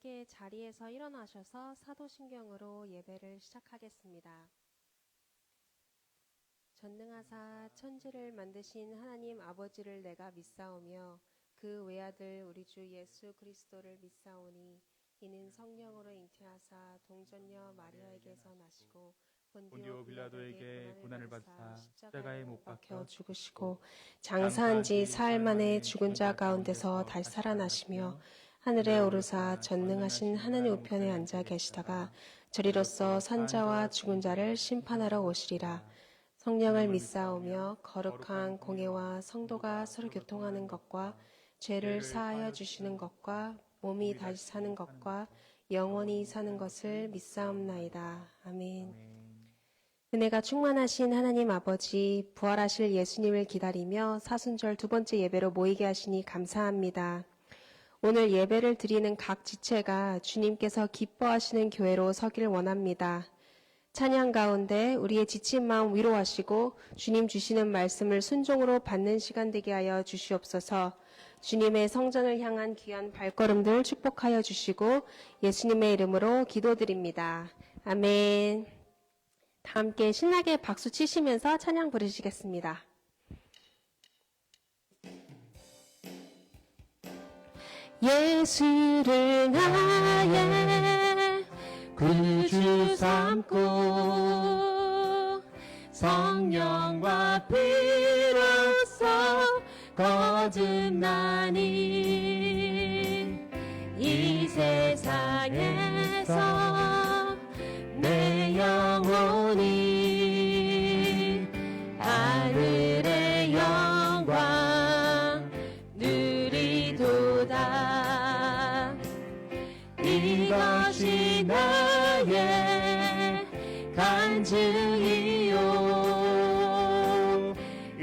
함께 자리에서 일어나셔서 사도신경으로 예배를 시작하겠습니다. 전능하사 천지를 만드신 하나님 아버지를 내가 믿사오며 그 외아들 우리 주 예수 그리스도를 믿사오니 이는 성령으로 잉태하사 동전녀 마리아에게서 나시고 본디오 빌라도에게 고난을 받으사 십자가에 못 박혀 죽으시고 장사한 지 사흘 만에 죽은 자 가운데서 다시 살아나시며 하늘에 오르사 전능하신 하나님 우편에 앉아 계시다가 저리로서 산자와 죽은 자를 심판하러 오시리라. 성령을 믿사오며 거룩한 공회와 성도가 서로 교통하는 것과 죄를 사하여 주시는 것과 몸이 다시 사는 것과 영원히 사는 것을 믿사옵나이다. 아멘. 은혜가 충만하신 하나님 아버지, 부활하실 예수님을 기다리며 사순절 두 번째 예배로 모이게 하시니 감사합니다. 오늘 예배를 드리는 각 지체가 주님께서 기뻐하시는 교회로 서길 원합니다. 찬양 가운데 우리의 지친 마음 위로하시고 주님 주시는 말씀을 순종으로 받는 시간 되게 하여 주시옵소서. 주님의 성전을 향한 귀한 발걸음들 축복하여 주시고 예수님의 이름으로 기도드립니다. 아멘. 다 함께 신나게 박수 치시면서 찬양 부르시겠습니다. 예수를 나의 구주 삼고 성령과 피로써 거듭나니 이 세상에서 내 영혼이 하늘의 영광 누리도다. 이것이 나의 간증이요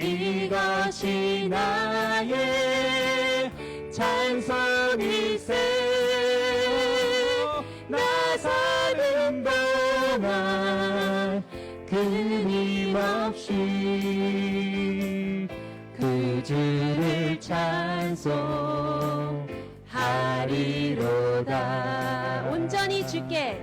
이것이 나의 찬송일세. 나 사는 동안 끊임없이 그 주를 찬송하리로다. 온전히 주께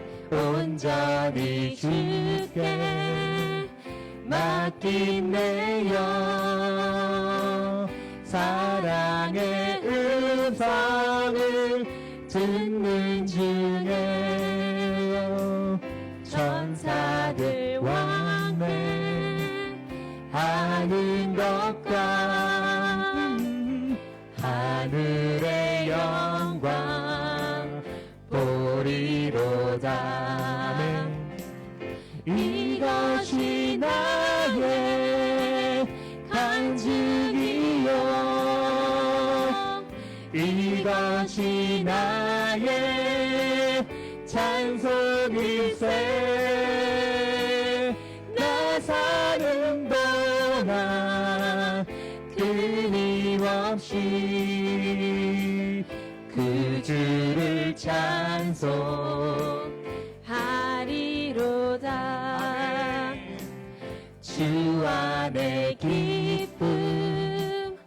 맡긴 내 영 사랑의 음성을 듣는 중에 천사들 왕래하는 것과 하늘의 영광 보리로다. 이것이 나의 간증이요 이것이 나의 찬송일세. 나 사는 동안 끊임없이 그 주를 찬송하리로다. 주 안의 기쁨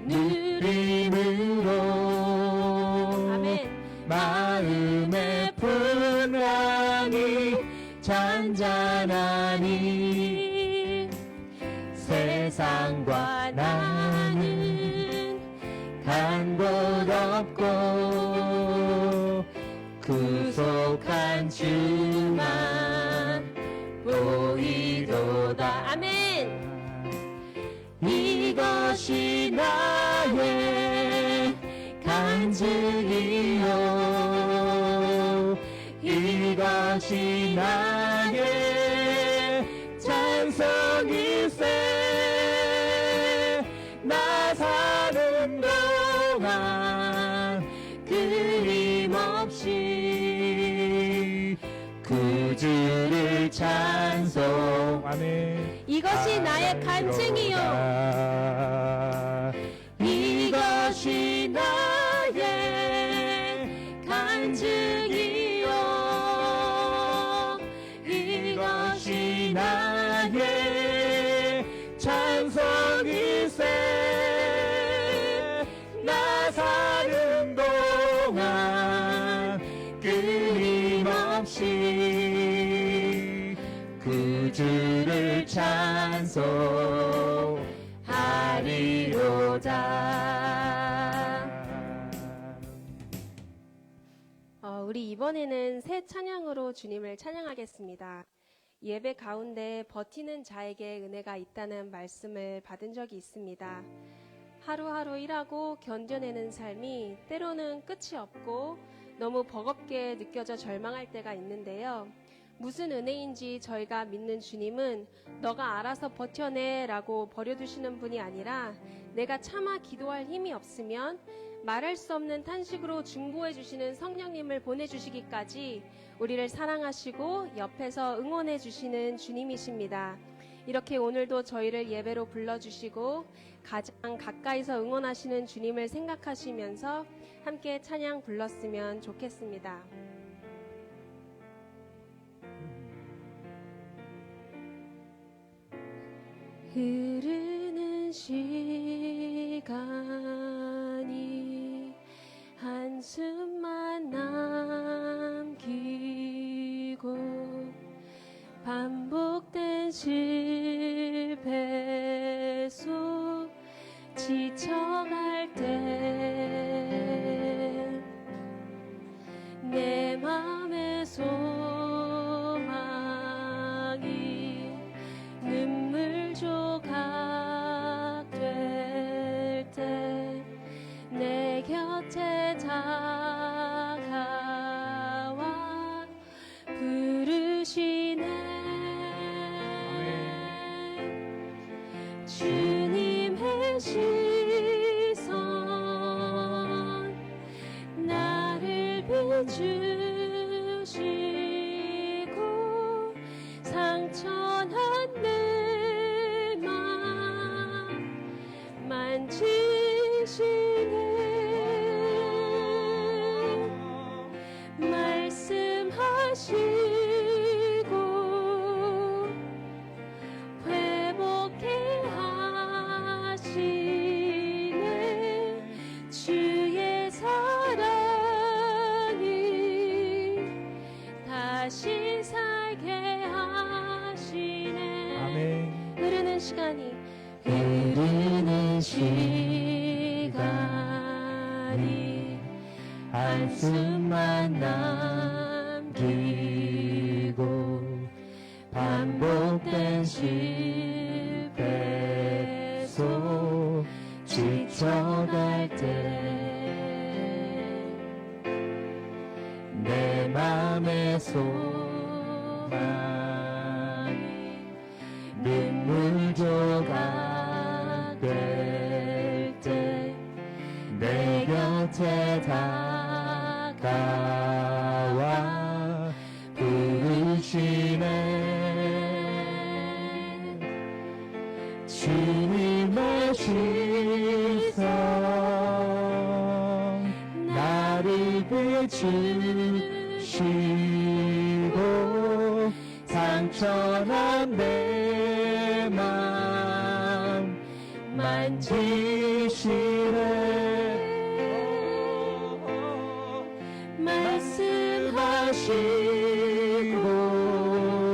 누림으로 아멘. 마음의 풍랑이 잔잔하니 세상과 나는 간 곳 없고 구속한 주만 보이도다. 아멘. 이것이 나의 간증이요 이것이 나의 찬송일세. 나 사는 동안 끊임없이 그 주를 찬송. 아멘. 이것이 나의 간증이요 이것이 나의 간증이요 이것이 나의 찬송일세. 나 사는 동안 없이 구주를 찬송하리로다. 우리 이번에는 새 찬양으로 주님을 찬양하겠습니다. 예배 가운데 버티는 자에게 은혜가 있다는 말씀을 받은 적이 있습니다. 하루하루 일하고 견뎌내는 삶이 때로는 끝이 없고 너무 버겁게 느껴져 절망할 때가 있는데요. 무슨 은혜인지 저희가 믿는 주님은 너가 알아서 버텨내 라고 버려두시는 분이 아니라 내가 차마 기도할 힘이 없으면 말할 수 없는 탄식으로 중보해 주시는 성령님을 보내주시기까지 우리를 사랑하시고 옆에서 응원해 주시는 주님이십니다. 이렇게 오늘도 저희를 예배로 불러주시고 가장 가까이서 응원하시는 주님을 생각하시면서 함께 찬양 불렀으면 좋겠습니다. 흐르는 시간이 한숨만 남기고 반복된 실패 속 지쳐갈 때 내 맘의 소망이 눈물 조각 될 때 내 곁에 다가와 부르시네. 주님의 시선 나를 비추시고 상처난 내 맘 만지시네. 말씀하시고 회복해 하시네. 주의 사랑이 다시 살게 하시네. 아멘. 흐르는 시간이 한숨만 남기고 반복된 실패 속 지쳐갈 때 내 맘의 소망이 눈물 조각 될 때 내 곁에 다가와 부르시네. 주님의 시선 나를 비추시고 상처난 내 맘 만지시네.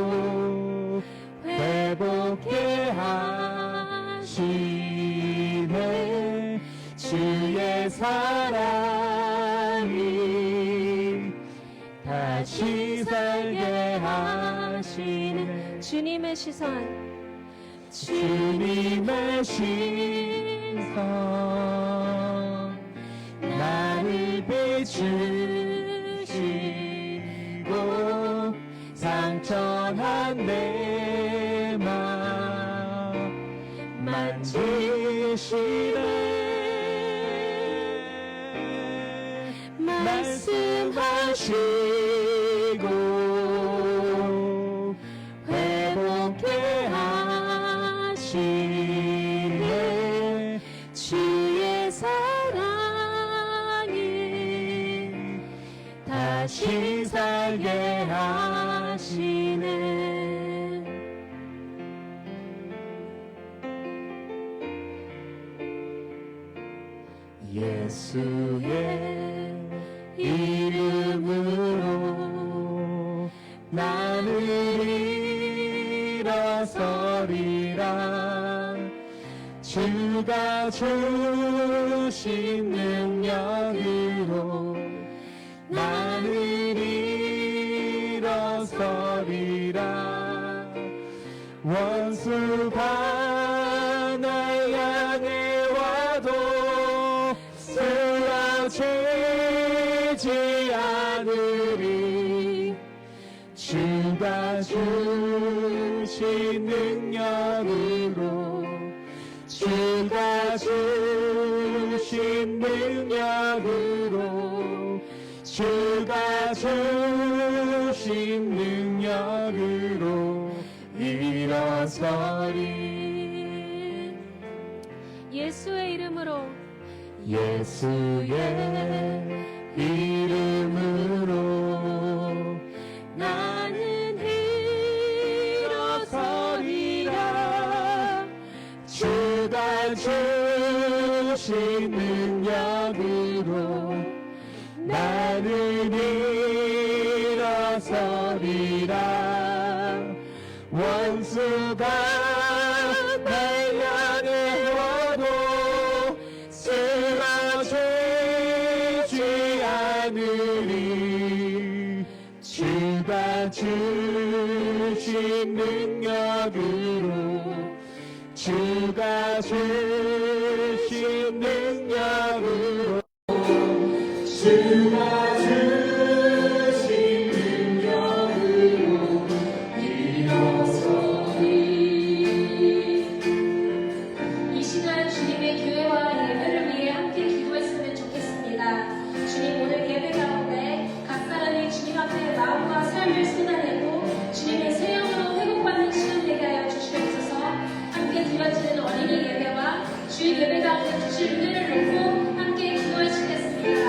말씀하시고 회복해 하시네. 주의 사랑이 다시 살게 하시네. 주님의 시선 주님의 시선 나를 비추시고 상처난 내 맘 만지시네. 말씀하시고 회복해 하시네. 주의 사랑이 다시 살게 하시네. 예수의 이름으로 주신 능력으로 나는 일어서리라. 원수가 날 향해 와도 쓰러지지 않으리. 주가 주신 능력으로 주가 주신 능력으로 주가 주신 능력으로 일어서리. 예수의 이름으로 예수의 이름으로 나는 일어서리라. 주가 주신 능력으로 나는 일어서리라. 원수가 날 향해 와도 쓰러지지 않으리. 주가 주신 능력으로 주가 주신 능력으로 주가 주신 능력으로 일어서리. 이 시간 주님의 교회와 예배를 위해 함께 기도했으면 좋겠습니다. 주님, 오늘 예배 가운데 각 사람이 주님 앞에 마음과 삶을 쏟아내고 주님의 새 영으로 회복받는 시간 되게 하여 주시옵소서. 함께 드려지는 어린이 예배와 주일 예배 가운데 주실 은혜를 놓고 함께 기도하시겠습니다.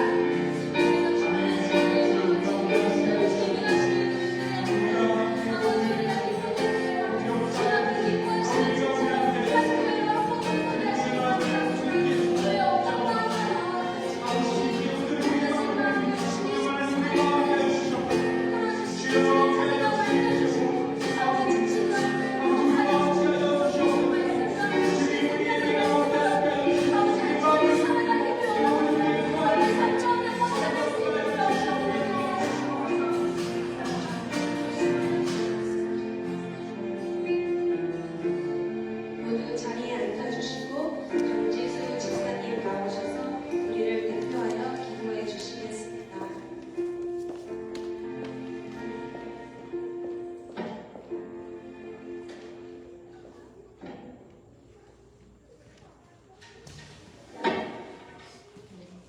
모두 자리에 앉아주시고 강지수 집사님 나오셔서 우리를 대표하여 기도해 주시겠습니다.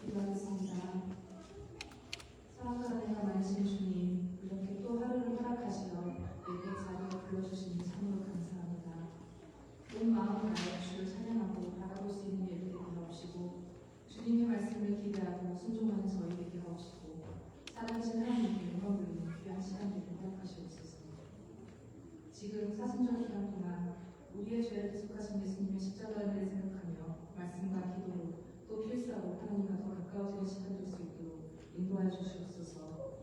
기도하겠습니다. 사랑하는 내가 많으신 주님, 이렇게 또 하루를 허락하시어 예배 자리에 불러주시니 참으로 감사합니다. 온 마음으로 나의 주를 찬양하고 바라볼 수 있는 예배 되게 하옵시고, 주님의 말씀을 기대하고 순종하는 저희 되게 하옵시고, 살아계신 하나님께 영광 돌리는 귀한 시간 되게 허락하시옵소서. 지금 사순절 기간 동안 우리의 죄를 대속하신 예수님의 십자가의 은혜를 생각하며 말씀과 기도로 또 필사로 하나님과 더 가까워지는 시간 될 수 있도록 인도하여 주시옵소서.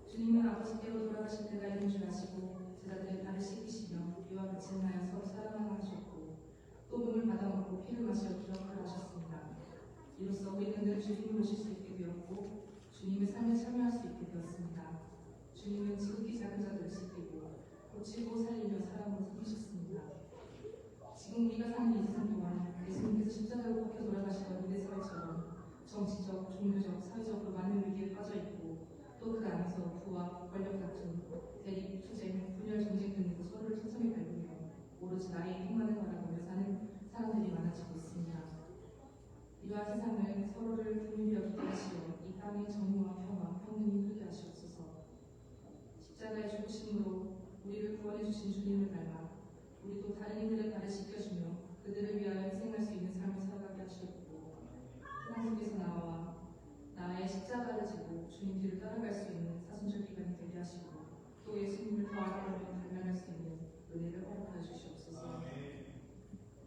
주님은 아버지께로 돌아가실 때가 있는 줄 아시고 제자들의 발을 씻기시며 이와 같이 하여 서로 사랑하라 하셨고 또 몸을 받아먹고 피를 마시어 기억하라 하셨습니다. 이로써 우리는 늘 주님을 모실 수 있게 되었고 주님의 삶에 참여할 수 있게 되었습니다. 주님은 지극히 작은 자들을 씻기고 고치고 살리며 사랑으로 섬기셨습니다. 지금 우리가 사는 이 세상 동안 예수님께서 십자가로 박혀 돌아가시던 유대사회처럼 정치적, 종교적, 사회적으로 많은 위기에 빠져 있고 또 그 안에서 부와 권력 같은 대립, 투쟁, 분열, 정쟁 등으로 서로를 천성에 밟으며 오로지 나의 힘만을 바라보며 사는 사람들이 많아지고 있습니다. 이러한 세상을 서로를 분명히 여기게 하시어 이 땅의 정의와 평화, 평등이 흐르게 하시옵소서. 십자가의 죽으심으로 우리를 구원해 주신 주님을 닮아 우리도 다른 이들의 발을 씻겨주며 그들을 위하여 희생할 수 있는 삶을 살아가게 하시옵고 세상 속에서 나와 나의 십자가를 지고 주님 뒤를 따라갈 수 있는 사순절 기간이 되게 하시고 또 예수님을 더 알아보며 발견할 수 있는 은혜를 허락하여 주시옵소서.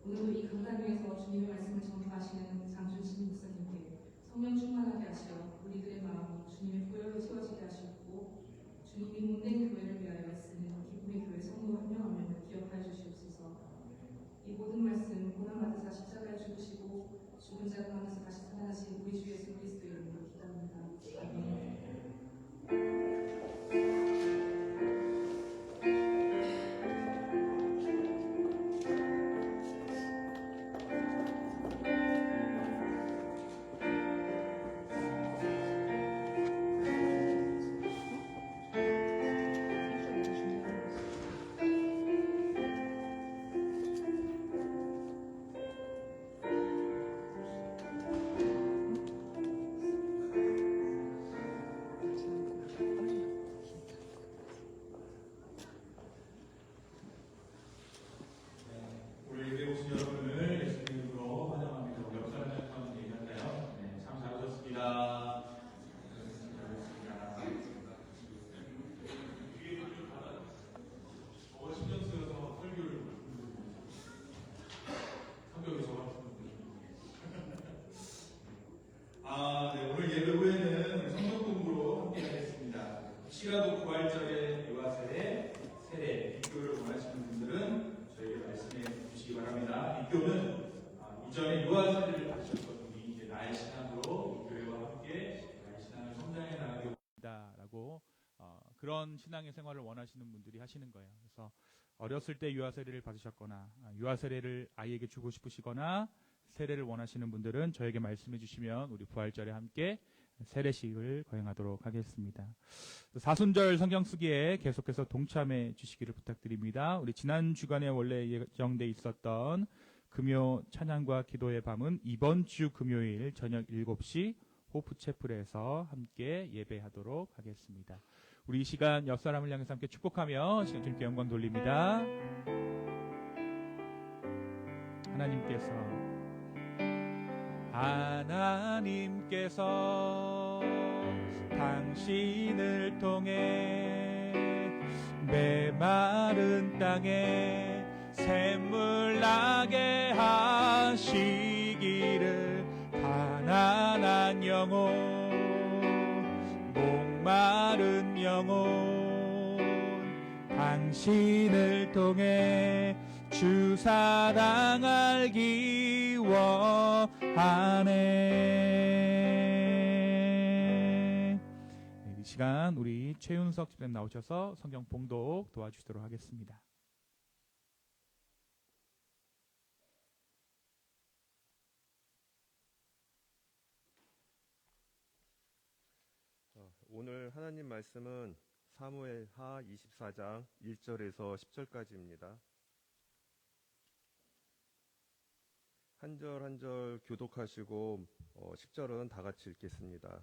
오늘도 이 강단 위에서 주님의 말씀을 전파하시는 장준신 목사님께 성령 충만하게 하시어 우리들의 마음이 주님의 보혈로 채워지게 하시옵고 주님이 몸된 교회를 위하여 쓰는 기쁨의 교회 성도 한 명 한 명을 기억하여 주시옵소서. 이 모든 말씀 고난받으사 십자가에 죽으신 죽은 자 가운데서 다시 살아나신 우리 주 예수 그리스도 이름으로 기도합니다. 아멘. 우리 예배 오신 여러분을 예수님으로 환영합니다. 우리 옆 사람한테 한번 얘기할까요? 네, 참 잘오셨습니다. 신경 쓰여서 설교를 성격이 네, 오늘 예배 후에는 성경 공부로 함께 하겠습니다. 혹시라도 부활절에 유아세례, 세례, 입교를 원하시는 분들은 저에게 말씀해 주시기 바랍니다. 입교는 이전에 유아세례를 받으셨던 분이 이제 나의 신앙으로 이 교회와 함께 나의 신앙을 성장해 나가게 라고 그런 신앙의 생활을 원하시는 분들이 하시는 거예요. 그래서 어렸을 때 유아세례를 받으셨거나 유아세례를 아이에게 주고 싶으시거나 세례를 원하시는 분들은 저에게 말씀해 주시면 우리 부활절에 함께 세례식을 거행하도록 하겠습니다. 사순절 성경 쓰기에 계속해서 동참해 주시기를 부탁드립니다. 우리 지난 주간에 원래 예정돼 있었던 금요 찬양과 기도의 밤은 이번 주 금요일 저녁 7시 호프채플에서 함께 예배하도록 하겠습니다. 우리 이 시간 옆 사람을 향해서 함께 축복하며 시간 주님께 영광 돌립니다. 하나님께서 당신을 통해 메마른 땅에 샘물 나게 하시기를 가난한 영혼 목마른 영혼 당신을 통해 주 사랑 알기 원하네. 이 시간 우리 최윤석 집사님 나오셔서 성경 봉독 도와주시도록 하겠습니다. 오늘 하나님 말씀은 사무엘하 24장 1절에서 10절까지입니다. 한 절 한 절 교독하시고 10절은 다 같이 읽겠습니다.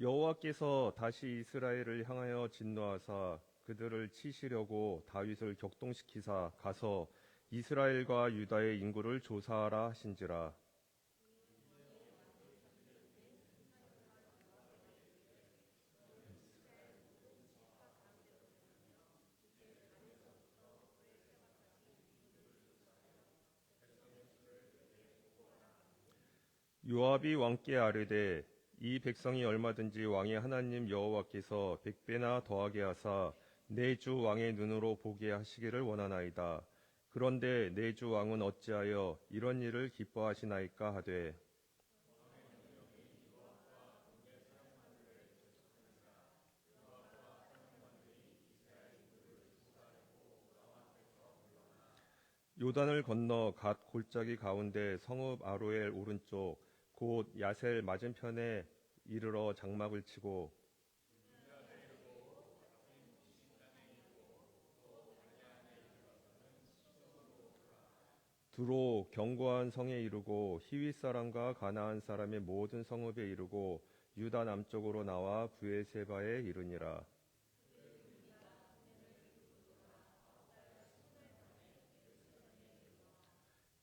여호와께서 다시 이스라엘을 향하여 진노하사 그들을 치시려고 다윗을 격동시키사 가서 이스라엘과 유다의 인구를 조사하라 하신지라. 요압이 왕께 아뢰되 이 백성이 얼마든지 왕의 하나님 여호와께서 100배나 더하게 하사 내 주 왕의 눈으로 보게 하시기를 원하나이다. 그런데 내 주 왕은 어찌하여 이런 일을 기뻐하시나이까 하되 요단을 건너 갓 골짜기 가운데 성읍 아로엘 오른쪽 곧 야셀 맞은편에 이르러 장막을 치고 두로 견고한 성에 이르고 히윗 사람과 가나안 사람의 모든 성읍에 이르고 유다 남쪽으로 나와 브에세바에 이르니라.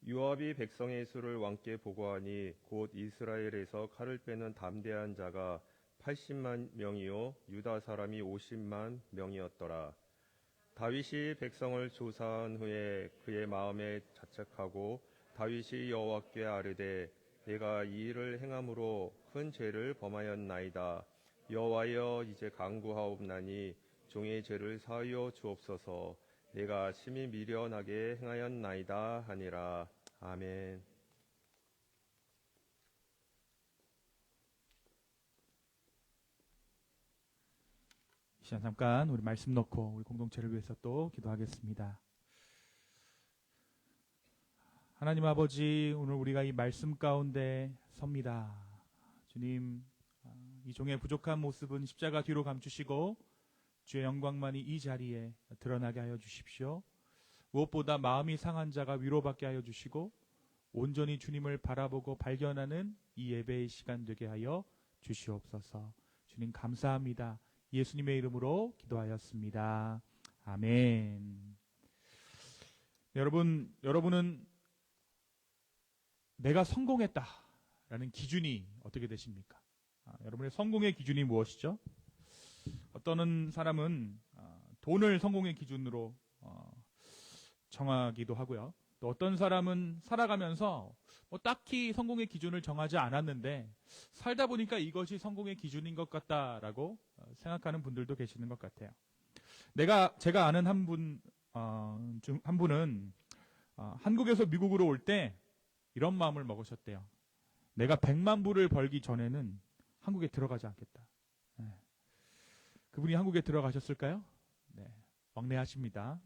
요압이 백성의 수를 왕께 보고하니 곧 이스라엘에서 칼을 빼는 담대한 자가 80만 명이요 유다 사람이 50만 명이었더라. 다윗이 백성을 조사한 후에 그의 마음에 자책하고 다윗이 여호와께 아뢰되 내가 이 일을 행함으로 큰 죄를 범하였나이다. 여호와여 이제 간구하옵나니 종의 죄를 사하여 주옵소서. 내가 심히 미련하게 행하였나이다 하니라. 아멘. 시간 잠깐 우리 말씀 놓고 우리 공동체를 위해서 또 기도하겠습니다. 하나님 아버지, 오늘 우리가 이 말씀 가운데 섭니다. 주님, 이 종의 부족한 모습은 십자가 뒤로 감추시고 주의 영광만이 이 자리에 드러나게 하여 주십시오. 무엇보다 마음이 상한 자가 위로받게 하여 주시고 온전히 주님을 바라보고 발견하는 이 예배의 시간 되게 하여 주시옵소서. 주님 감사합니다. 예수님의 이름으로 기도하였습니다. 아멘. 여러분은 내가 성공했다라는 기준이 어떻게 되십니까? 여러분의 성공의 기준이 무엇이죠? 어떤 사람은 돈을 성공의 기준으로 정하기도 하고요. 또 어떤 사람은 살아가면서 딱히 성공의 기준을 정하지 않았는데 살다 보니까 이것이 성공의 기준인 것 같다라고 생각하는 분들도 계시는 것 같아요. 제가 아는 한 분은 한국에서 미국으로 올 때 이런 마음을 먹으셨대요. 내가 100만 불을 벌기 전에는 한국에 들어가지 않겠다. 네. 그분이 한국에 들어가셨을까요? 네, 왕래하십니다.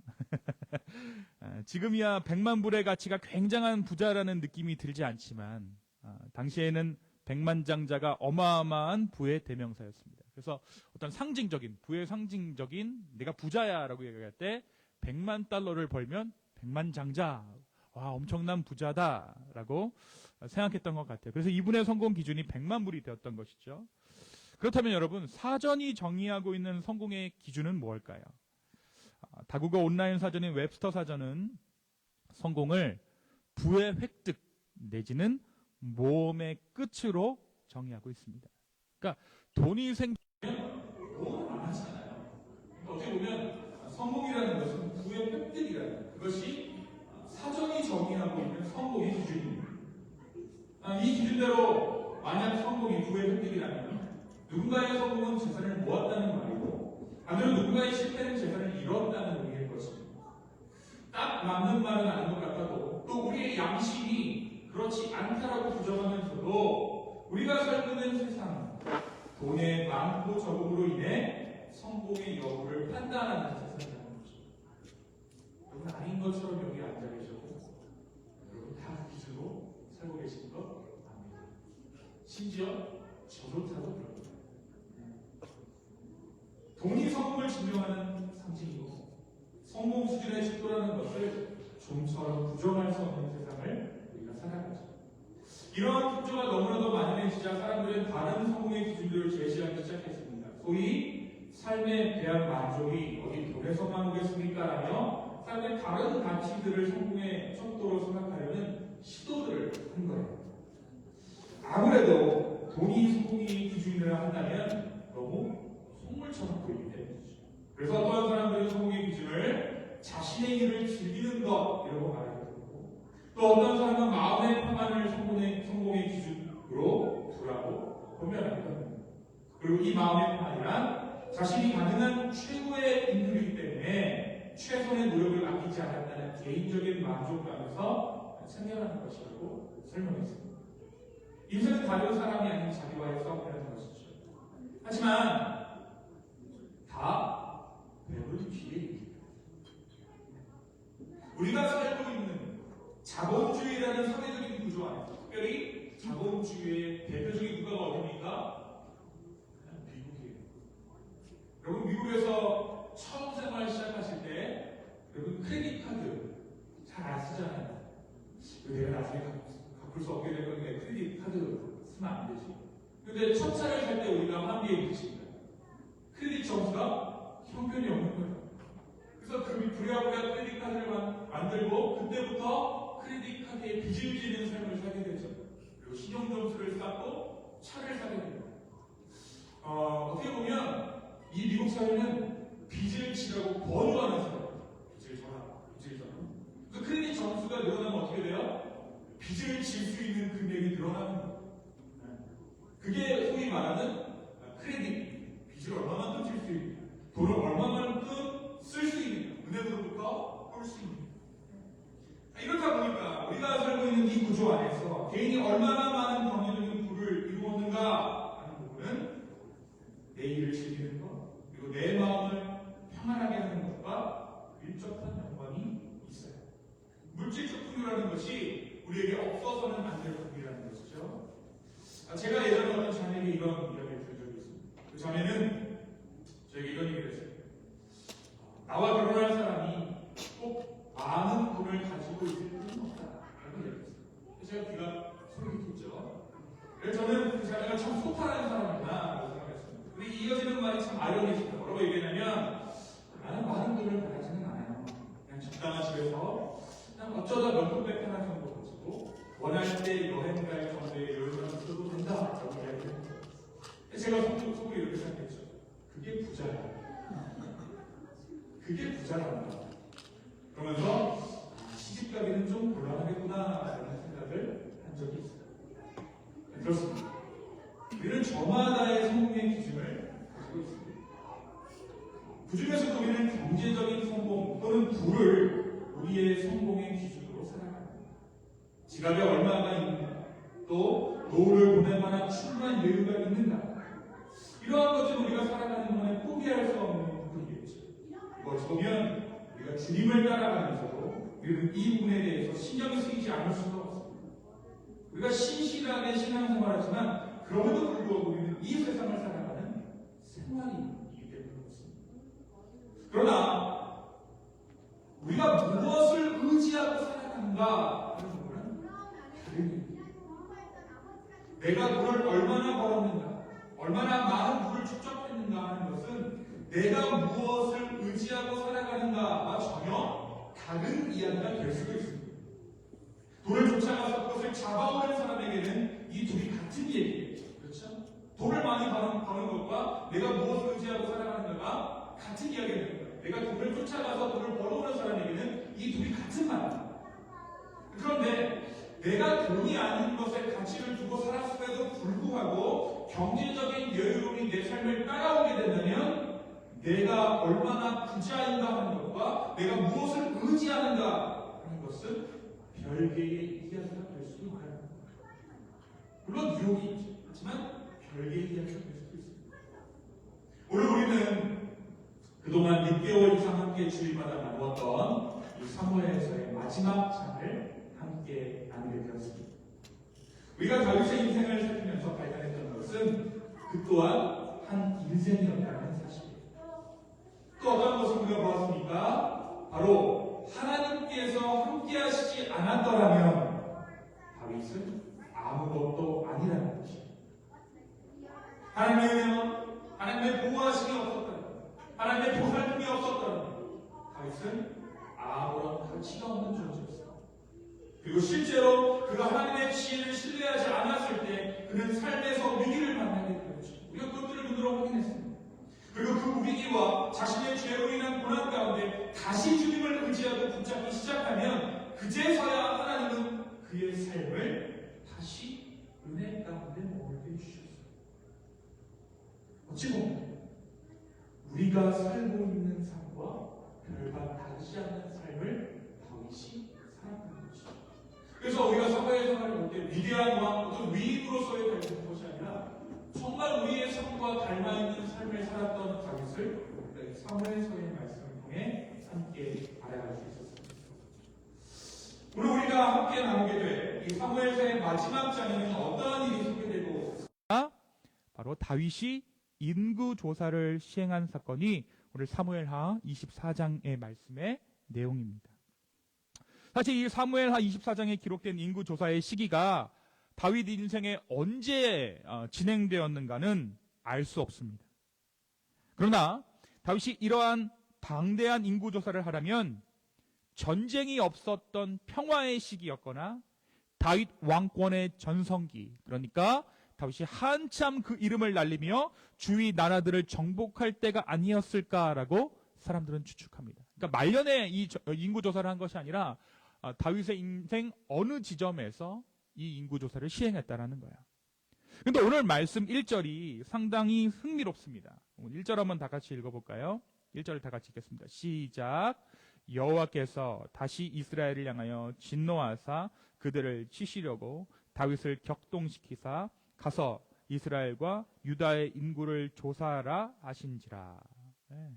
지금이야 100만 불의 가치가 굉장한 부자라는 느낌이 들지 않지만 당시에는 백만장자가 어마어마한 부의 대명사였습니다. 그래서 어떤 부의 상징적인 내가 부자야라고 얘기할 때 100만 달러를 벌면 백만장자, 와 엄청난 부자다라고 생각했던 것 같아요. 그래서 이분의 성공 기준이 100만 불이 되었던 것이죠. 그렇다면 여러분, 사전이 정의하고 있는 성공의 기준은 무엇일까요? 다국어 온라인 사전인 웹스터 사전은 성공을 부의 획득 내지는 모험의 끝으로 정의하고 있습니다. 그러니까 돈이 너무 많잖아요. 그러니까 어떻게 보면 성공이라는 것은 부의 획득이라는 그것이 사전이 정의하고 있는 성공의 기준입니다. 이 기준대로 만약 성공이 부의 획득이라면 누군가의 성공은 재산을 모았다는 말이고 반대로 누군가의 실패는 재산을 잃었다는 의미일 것입니다. 딱 맞는 말은 아닌 것 같아도 또 우리의 양심이 그렇지 않다라고 부정하면서도 우리가 살고 있는 세상 돈의 많고 적음으로 인해 성공의 여부를 판단하는 세상이라는 거죠. 여러분 아닌 것처럼 여기 앉아 계셔도 여러분 다 그 기준으로 살고 계신 거 압니다. 심지어 저조차도 그럽니다. 돈이 성공을 증명하는 상징이고 성공 수준에 집도라는 것을 좀처럼 부정할 수 없는 세상을 우리가 살아가죠. 이러한 풍조가 너무나도 만연해지자 사람들은 다른 성공의 기준들을 제시하기 시작했습니다. 소위 삶에 대한 만족이 어디 돈에서만 오겠습니까? 라며 사람들이 다른 가치들을 성공의 척도로 생각하려는 시도들을 한 거예요. 아무래도 돈이 성공의 기준이라 한다면 너무 속물처럼 보이기 때문이죠. 그래서 어떤 사람들은 성공의 기준을 자신의 일을 즐기는 것이라고 말하게 되고 또 어떤 사람은 마음의 평안을 성공의 기준으로 두라고 표현하기도 합니다. 그리고 이 마음의 평안이란 자신이 가능한 최고의 인물이기 때문에 최선의 노력을 아끼지 않았다는 개인적인 만족감에서 생겨나는 것이라고 설명했습니다. 인생은 다른 사람이 아닌 자기와의 싸움이라는 것이죠. 하지만 다 배분 뒤에 있습니다. 우리가 살고 있는 자본주의라는 사회적인 구조 안에서 특별히 자본주의의 대표적인 국가가 어디입니까? 미국이에요. 여러분 미국에서 처음 생활 시작하실 때 여러분 크레딧 카드 잘 안 쓰잖아요. 내가 나중에 갚을 수 없게 될 건데 크레딧 카드 쓰면 안 되지. 근데 첫 차를 살 때 우리가 환기에 붙입니다. 크레딧 점수가 형편이 없는 거예요. 그래서 그 부랴부랴 크레딧 카드를 만들고 그때부터 크레딧 카드에 빚을 지는 삶을 살게 되죠. 그리고 신용 점수를 쌓고 차를 사게 됩니다. 어떻게 보면 이 미국 사회는 빚을 지라고 번호하는 사회예요. 빚을 져라. 그 크레딧 점수가 늘어나면 어떻게 돼요? 빚을 질 수 있는 금액이 늘어나는 거예요. 그게 소위 말하는 크레딧. 빚을 얼마만큼 질 수 있는, 돈을 얼마만큼 쓸 수 있는, 은행으로부터 꿀 수 있는. 이렇다 보니까 우리가 살고 있는 이 구조 안에서 개인이 얼마나 많은 경제적인 부를 이루었는가 하는 부분은 내 일을 즐기는 것, 그리고 내 마음을 평안하게 하는 것과 밀접한 연관이 있어요. 물질적 풍요라는 것이 우리에게 없어서는 안 될 풍요라는 것이죠. 제가 예전에 어떤 자매에게 이런 이야기를 들은 적이 있습니다. 그 자매는 저에게 이런 얘기를 했어요. 나와 결혼할 사람이 꼭 많은 돈을 가지고 있을 필요는 없다. 라고 얘기했어요. 제가 귀가 솔깃했죠. 그래서 저는 그 자매가 참 소탈한 사람이구나 라고 생각했습니다. 근데 이어지는 말이 참 아이러니했습니다. 뭐라고 얘기했냐면 나는 많은 돈을 바라지는 않아요. 그냥 적당한 집에서 그냥 어쩌다 명품백 하나 정도 가지고 원할 때 여행 갈 정도의 여유만 있어도 된다 라고 이야기했습니다. 제가 속으로 이렇게 생각했죠. 그게 부자야. 그게 부자란다. 그러면서 시집가기는 좀 곤란하겠구나 라는 생각을 한 적이 있어요. 그렇습니다. 우리는 저마다의 성공의 기준을 가지고 있습니다. 그 중에서도 우리는 경제적인 성공 또는 부를 우리의 성공의 기준으로 살아갑니다. 지갑에 얼마가 있는가, 또 노후를 보낼 만한 충분한 여유가 있는가, 이러한 것들은 우리가 살아가는 동안에 포기할 수 없는 부분이겠죠. 어찌 보면 우리가 주님을 따라가면서도 우리는 이 부분에 대해서 신경 쓰이지 않을 수가 없습니다. 우리가 신실하게 신앙생활하지만 그럼에도 불구하고 우리는 이 세상을 살아가는 생활인이기 때문에 그렇습니다. 그러나 우리가 무엇을 의지하고 살아가는가 하는 부분은 다른 얘기입니다. 내가 돈을 얼마나 벌었는가, 얼마나 많은 부를 축적했는가 하는 것은 내가 무엇을 의지하고 살아가는가와 전혀 다른 이야기가 될 수도 있습니다. 돈을 쫓아가서 그것을 잡아오는 사람에게는 이 둘이 같은 얘기겠죠. 그렇죠? 돈을 많이 버는 것과 내가 무엇을 의지하고 살아가는가가 같은 이야기가 됩니다. 내가 돈을 쫓아가서 돈을 벌어오는 사람에게는 이 둘이 같은 말입니다. 그런데 내가 돈이 아닌 것에 가치를 두고 살았음에도 불구하고 경제적인 여유로움이 내 삶을 따라오게 된다면 내가 얼마나 부자인가 하는 것과 내가 무엇을 의지하는가 하는 것은 별개의 이야기가 될 수도 있다는 겁니다. 물론 유혹이 있죠. 하지만 별개의 이야기가 될 수도 있습니다. 오늘 우리는 그동안 6개월 이상 함께 주일마다 나누었던 이 사무엘서의 마지막 장을 함께 나누게 되었습니다. 우리가 다윗의 인생을 살피면서 발견했던 것은 그 또한 한 인생이었다는 사실입니다. 또 어떤 것을 우리가 보았습니까? 바로 하나님께서 함께 하시지 않았더라면 다윗은 아무것도 아니라는 것입니다. 하나님의 은혜와 하나님의 보호하심이 없었다면, 하나님의 보살핌이 없었다면 다윗은 아무런 가치가 없는 존재였습니다. 그리고 실제로 그가 하나님의 지혜를 신뢰하지 않았을 때 그는 삶에서 위기를 만나게 되었죠. 우리가 그것들을 눈으로 확인했습니다. 그리고 그 위기와 자신의 죄로 인한 고난 가운데 다시 주님을 의지하고 붙잡기 시작하면 그제서야 하나님은 그의 삶을 다시 은혜 가운데 머물게 해주셨어요. 어찌 보면 우리가 살고 있는 삶과 별반 다르지 않는 삶을 다윗이 살아가는 것이죠. 그래서 우리가 사회 생활을 볼 때 위대한 왕, 어떤 위인으로서의 닮은 것이 아니라 정말 우리의 삶과 닮아있는 삶을 살았던 다윗을 우리가 사무엘서의 말씀을 통해 함께 알아갈 수 있었습니다. 오늘 우리가 함께 나누게 될 이 사무엘서의 마지막 장에는 어떠한 일이 소개되고 바로 다윗이 인구 조사를 시행한 사건이 오늘 사무엘하 24장의 말씀의 내용입니다. 사실 이 사무엘하 24장에 기록된 인구 조사의 시기가 다윗 인생에 언제 진행되었는가는 알 수 없습니다. 그러나 다윗이 이러한 방대한 인구 조사를 하려면 전쟁이 없었던 평화의 시기였거나 다윗 왕권의 전성기, 그러니까 다윗이 한참 그 이름을 날리며 주위 나라들을 정복할 때가 아니었을까라고 사람들은 추측합니다. 그러니까 말년에 이 인구 조사를 한 것이 아니라 다윗의 인생 어느 지점에서 이 인구 조사를 시행했다라는 거야. 그런데 오늘 말씀 1절이 상당히 흥미롭습니다. 1절 한번 다 같이 읽어볼까요? 1절을 다 같이 읽겠습니다. 시작. 여호와께서 다시 이스라엘을 향하여 진노하사 그들을 치시려고 다윗을 격동시키사 가서 이스라엘과 유다의 인구를 조사하라 하신지라. 예.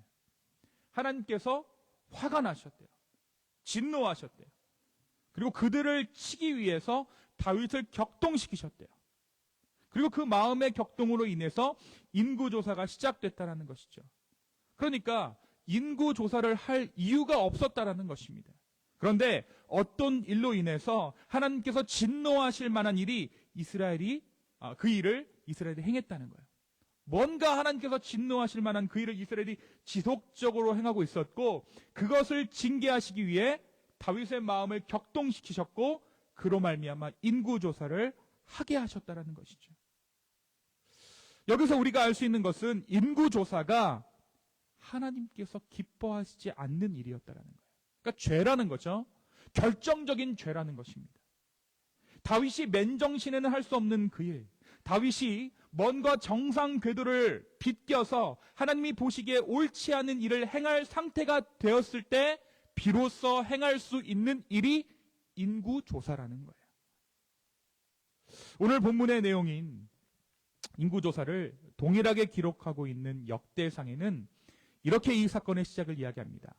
하나님께서 화가 나셨대요. 진노하셨대요. 그리고 그들을 치기 위해서 다윗을 격동시키셨대요. 그리고 그 마음의 격동으로 인해서 인구조사가 시작됐다는 것이죠. 그러니까 인구조사를 할 이유가 없었다라는 것입니다. 그런데 어떤 일로 인해서 하나님께서 진노하실 만한 일이 그 일을 이스라엘이 행했다는 거예요. 뭔가 하나님께서 진노하실 만한 그 일을 이스라엘이 지속적으로 행하고 있었고, 그것을 징계하시기 위해 다윗의 마음을 격동시키셨고, 그로 말미암아 인구조사를 하게 하셨다는 것이죠. 여기서 우리가 알 수 있는 것은 인구조사가 하나님께서 기뻐하시지 않는 일이었다는 거예요. 그러니까 죄라는 거죠. 결정적인 죄라는 것입니다. 다윗이 맨정신에는 할 수 없는 그 일, 다윗이 뭔가 정상 궤도를 비껴서 하나님이 보시기에 옳지 않은 일을 행할 상태가 되었을 때 비로소 행할 수 있는 일이 인구조사라는 거예요. 오늘 본문의 내용인 인구조사를 동일하게 기록하고 있는 역대상에는 이렇게 이 사건의 시작을 이야기합니다.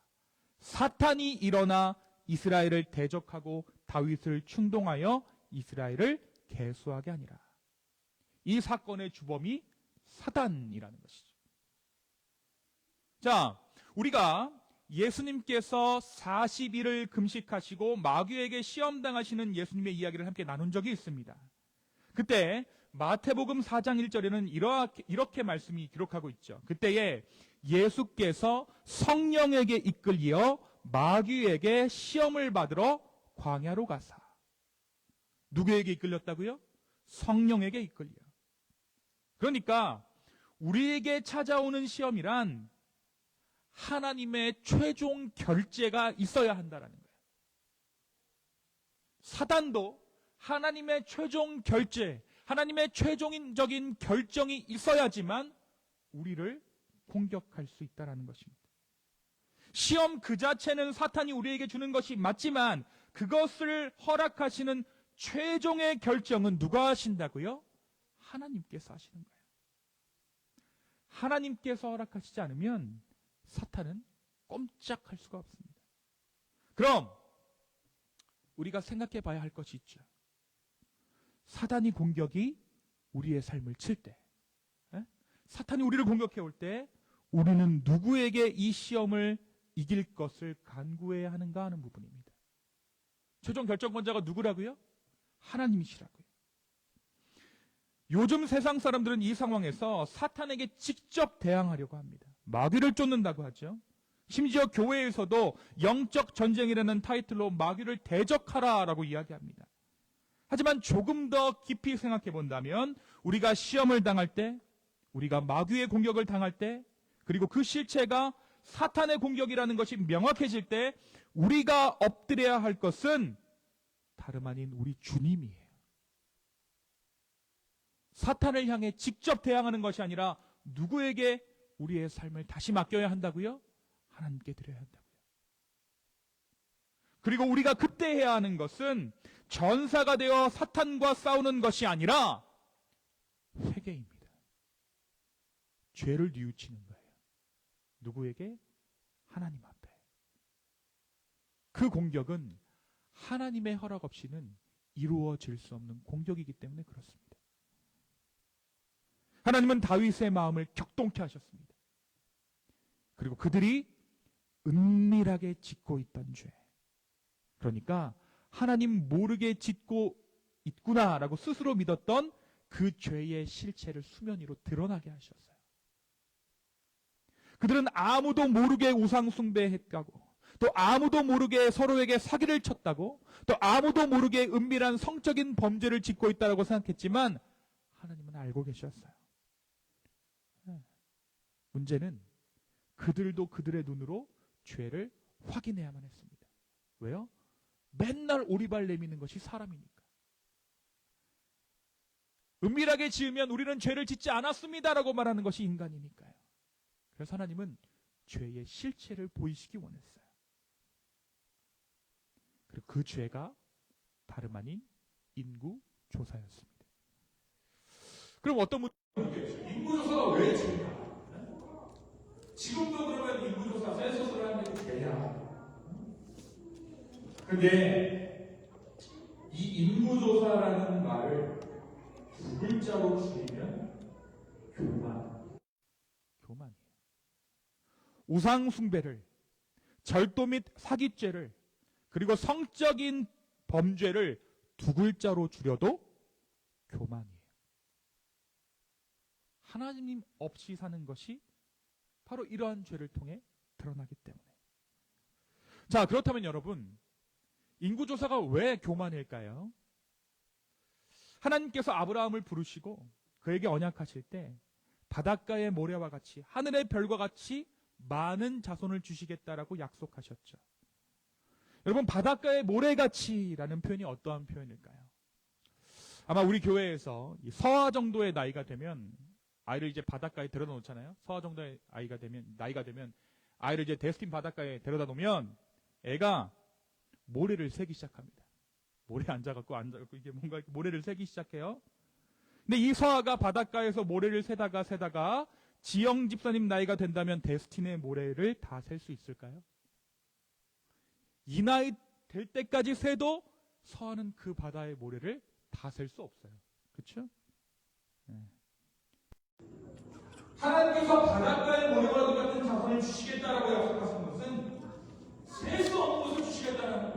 사탄이 일어나 이스라엘을 대적하고 다윗을 충동하여 이스라엘을 계수하게 하니라. 이 사건의 주범이 사단이라는 것이죠. 자, 우리가 예수님께서 40일을 금식하시고 마귀에게 시험당하시는 예수님의 이야기를 함께 나눈 적이 있습니다. 그때 마태복음 4장 1절에는 이렇게 말씀이 기록하고 있죠. 그때에 예수께서 성령에게 이끌려 마귀에게 시험을 받으러 광야로 가사. 누구에게 이끌렸다고요? 성령에게 이끌려. 그러니까 우리에게 찾아오는 시험이란 하나님의 최종 결제가 있어야 한다는 거예요. 사단도 하나님의 최종 결제, 하나님의 최종적인 결정이 있어야지만 우리를 공격할 수 있다는 것입니다. 시험 그 자체는 사탄이 우리에게 주는 것이 맞지만 그것을 허락하시는 최종의 결정은 누가 하신다고요? 하나님께서 하시는 거예요. 하나님께서 허락하시지 않으면 사탄은 꼼짝할 수가 없습니다. 그럼 우리가 생각해 봐야 할 것이 있죠. 사단이 공격이 우리의 삶을 칠 때, 사탄이 우리를 공격해 올 때 우리는 누구에게 이 시험을 이길 것을 간구해야 하는가 하는 부분입니다. 최종 결정권자가 누구라고요? 하나님이시라고요. 요즘 세상 사람들은 이 상황에서 사탄에게 직접 대항하려고 합니다. 마귀를 쫓는다고 하죠. 심지어 교회에서도 영적 전쟁이라는 타이틀로 마귀를 대적하라라고 이야기합니다. 하지만 조금 더 깊이 생각해 본다면 우리가 시험을 당할 때, 우리가 마귀의 공격을 당할 때, 그리고 그 실체가 사탄의 공격이라는 것이 명확해질 때 우리가 엎드려야 할 것은 다름 아닌 우리 주님이에요. 사탄을 향해 직접 대항하는 것이 아니라 누구에게 우리의 삶을 다시 맡겨야 한다고요? 하나님께 드려야 한다고요. 그리고 우리가 그때 해야 하는 것은 전사가 되어 사탄과 싸우는 것이 아니라 회개입니다. 죄를 뉘우치는 거예요. 누구에게? 하나님 앞에. 그 공격은 하나님의 허락 없이는 이루어질 수 없는 공격이기 때문에 그렇습니다. 하나님은 다윗의 마음을 격동케 하셨습니다. 그리고 그들이 은밀하게 짓고 있던 죄, 그러니까 하나님 모르게 짓고 있구나라고 스스로 믿었던 그 죄의 실체를 수면 위로 드러나게 하셨어요. 그들은 아무도 모르게 우상 숭배했다고, 또 아무도 모르게 서로에게 사기를 쳤다고, 또 아무도 모르게 은밀한 성적인 범죄를 짓고 있다고 생각했지만 하나님은 알고 계셨어요. 문제는 그들도 그들의 눈으로 죄를 확인해야만 했습니다. 왜요? 맨날 오리발 내미는 것이 사람이니까. 은밀하게 지으면 우리는 죄를 짓지 않았습니다라고 말하는 것이 인간이니까요. 그래서 하나님은 죄의 실체를 보이시기 원했어요. 그리고 그 죄가 다름 아닌 인구조사였습니다. 그럼 어떤 문제가 인구조사가 왜 죄인가? 지금도 근데 이 인구조사라는 말을 두 글자로 줄이면 교만. 교만이에요. 우상 숭배를, 절도 및 사기죄를, 그리고 성적인 범죄를 두 글자로 줄여도 교만이에요. 하나님 없이 사는 것이 바로 이러한 죄를 통해 드러나기 때문에. 자, 그렇다면 여러분, 인구조사가 왜 교만일까요? 하나님께서 아브라함을 부르시고 그에게 언약하실 때 바닷가의 모래와 같이 하늘의 별과 같이 많은 자손을 주시겠다라고 약속하셨죠. 여러분, 바닷가의 모래같이라는 표현이 어떠한 표현일까요? 아마 우리 교회에서 서아 정도의 나이가 되면 아이를 이제 바닷가에 데려다 놓잖아요. 서아 정도의 나이가 되면 아이를 이제 데스틴 바닷가에 데려다 놓으면 애가 모래를 세기 시작합니다. 모래에 앉아갖고 이게 뭔가 모래를 세기 시작해요. 근데 이 서아가 바닷가에서 모래를 세다가 지영 집사님 나이가 된다면 데스틴의 모래를 다 셀 수 있을까요? 이 나이 될 때까지 세도 서아는 그 바다의 모래를 다 셀 수 없어요. 그렇죠? 하나님께서 바닷가의 모래와 같은 자손을 주시겠다라고 약속하신 것은 셀 수 없는 것을 주시겠다는 거예요.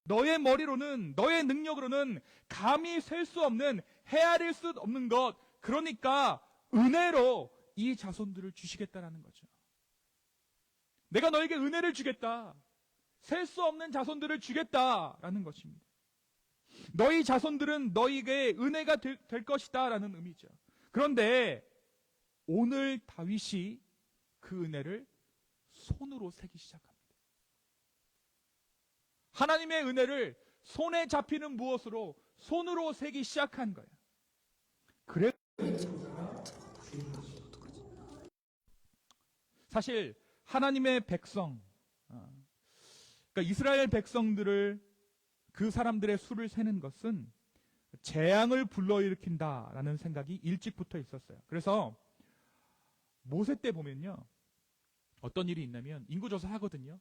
너의 머리로는, 너의 능력으로는 감히 셀 수 없는, 헤아릴 수 없는 것, 그러니까 은혜로 이 자손들을 주시겠다라는 거죠. 내가 너에게 은혜를 주겠다. 셀 수 없는 자손들을 주겠다라는 것입니다. 너희 자손들은 너희에게 은혜가 될 것이다 라는 의미죠. 그런데 오늘 다윗이 그 은혜를 손으로 세기 시작합니다. 하나님의 은혜를 손에 잡히는 무엇으로? 손으로 세기 시작한 거예요. 그래서 사실 하나님의 백성, 그러니까 이스라엘 백성들을, 그 사람들의 수를 세는 것은 재앙을 불러일으킨다라는 생각이 일찍부터 있었어요. 그래서 모세 때 보면요, 어떤 일이 있냐면 인구조사 하거든요.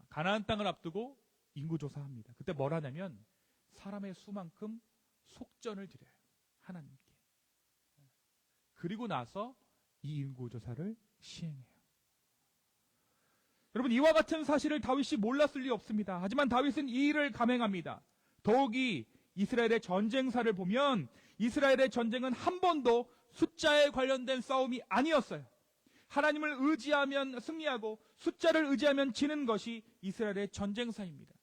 가나안 땅을 앞두고 인구조사합니다. 그때 뭘 하냐면 사람의 수만큼 속전을 드려요. 하나님께. 그리고 나서 이 인구조사를 시행해요. 여러분, 이와 같은 사실을 다윗이 몰랐을 리 없습니다. 하지만 다윗은 이 일을 감행합니다. 더욱이 이스라엘의 전쟁사를 보면 이스라엘의 전쟁은 한 번도 숫자에 관련된 싸움이 아니었어요. 하나님을 의지하면 승리하고 숫자를 의지하면 지는 것이 이스라엘의 전쟁사입니다.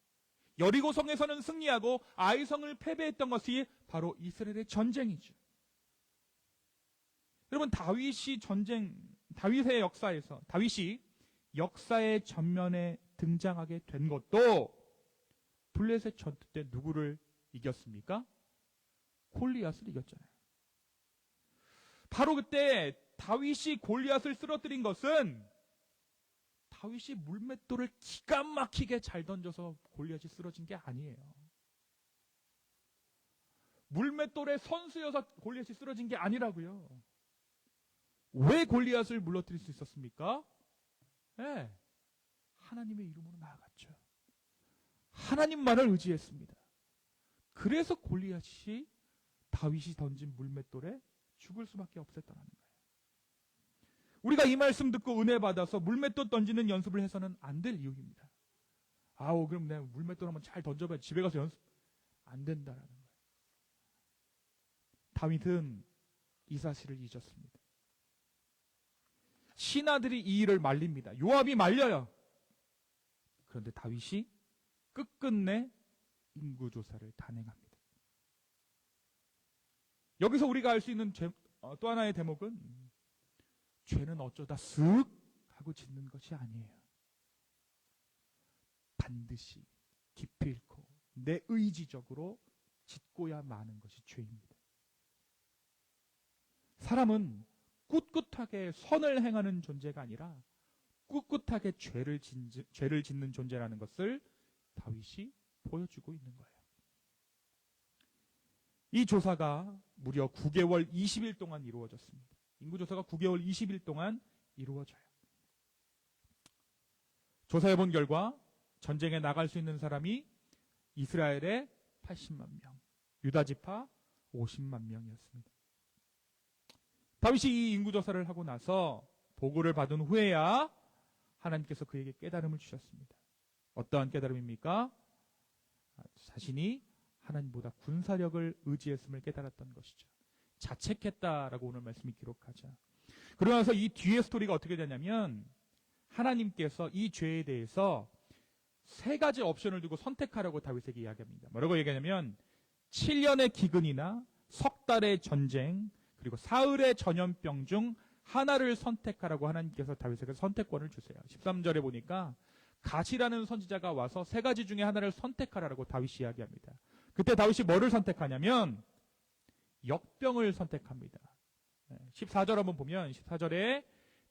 여리고성에서는 승리하고 아이성을 패배했던 것이 바로 이스라엘의 전쟁이죠. 여러분, 다윗의 역사에서 다윗이 역사의 전면에 등장하게 된 것도 블레셋 전투 때 누구를 이겼습니까? 골리앗을 이겼잖아요. 바로 그때 다윗이 골리앗을 쓰러뜨린 것은 다윗이 물맷돌을 기가 막히게 잘 던져서 골리앗이 쓰러진 게 아니에요. 물맷돌의 선수여서 골리앗이 쓰러진 게 아니라고요. 왜 골리앗을 물러뜨릴 수 있었습니까? 네, 하나님의 이름으로 나아갔죠. 하나님만을 의지했습니다. 그래서 골리앗이 다윗이 던진 물맷돌에 죽을 수밖에 없었다는 거예요. 우리가 이 말씀 듣고 은혜 받아서 물맷돌 던지는 연습을 해서는 안 될 이유입니다. 아우, 그럼 내가 물맷돌 한번 잘 던져봐야 집에 가서 연습 안 된다라는 거예요. 다윗은 이 사실을 잊었습니다. 신하들이 이 일을 말립니다. 요압이 말려요. 그런데 다윗이 끝끝내 인구조사를 단행합니다. 여기서 우리가 알 수 있는 또 하나의 대목은 죄는 어쩌다 쓱 하고 짓는 것이 아니에요. 반드시 깊이 잃고 내 의지적으로 짓고야 마는 것이 죄입니다. 사람은 꿋꿋하게 선을 행하는 존재가 아니라 꿋꿋하게 죄를 짓는 존재라는 것을 다윗이 보여주고 있는 거예요. 이 조사가 무려 9개월 20일 동안 이루어졌습니다. 인구조사가 9개월 20일 동안 이루어져요. 조사해본 결과 전쟁에 나갈 수 있는 사람이 이스라엘의 80만 명, 유다 지파 50만 명이었습니다. 다윗이 이 인구조사를 하고 나서 보고를 받은 후에야 하나님께서 그에게 깨달음을 주셨습니다. 어떠한 깨달음입니까? 자신이 하나님보다 군사력을 의지했음을 깨달았던 것이죠. 자책했다라고 오늘 말씀이 기록하죠. 그러면서 이 뒤에 스토리가 어떻게 되냐면 하나님께서 이 죄에 대해서 세 가지 옵션을 두고 선택하라고 다윗에게 이야기합니다. 뭐라고 얘기하냐면 7년의 기근이나 석 달의 전쟁 그리고 사흘의 전염병 중 하나를 선택하라고 하나님께서 다윗에게 선택권을 주세요. 13절에 보니까 갓이라는 선지자가 와서 세 가지 중에 하나를 선택하라고 다윗이 이야기합니다. 그때 다윗이 뭐를 선택하냐면 역병을 선택합니다. 14절 한번 보면 14절에